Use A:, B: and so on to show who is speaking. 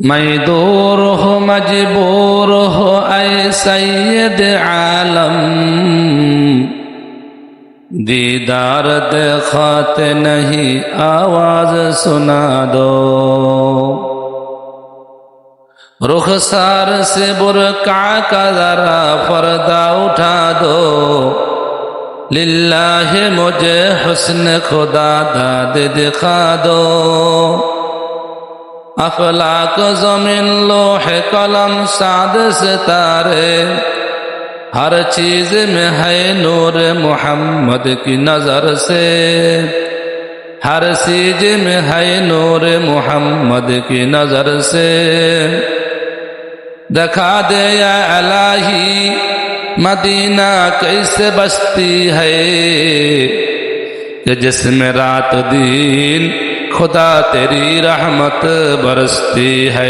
A: मैं दूर हो मजबूर हो ऐ सैयद आलम, दीदार दिखाते नहीं आवाज सुना दो। रुखसार से बुरका का जरा पर्दा उठा दो, लिल्लाह मुझे हुस्न खुदा दाद दिखा दो। अफलाक ज़मीन लोह कलम साद सितारे, हर चीज में है नूर मोहम्मद की नजर से, हर चीज में है नूर मोहम्मद की नजर से। दिखा दे या इलाही मदीना कैसे बसती है, कि जिसमें रात दिन खुदा तेरी रहमत बरसती है।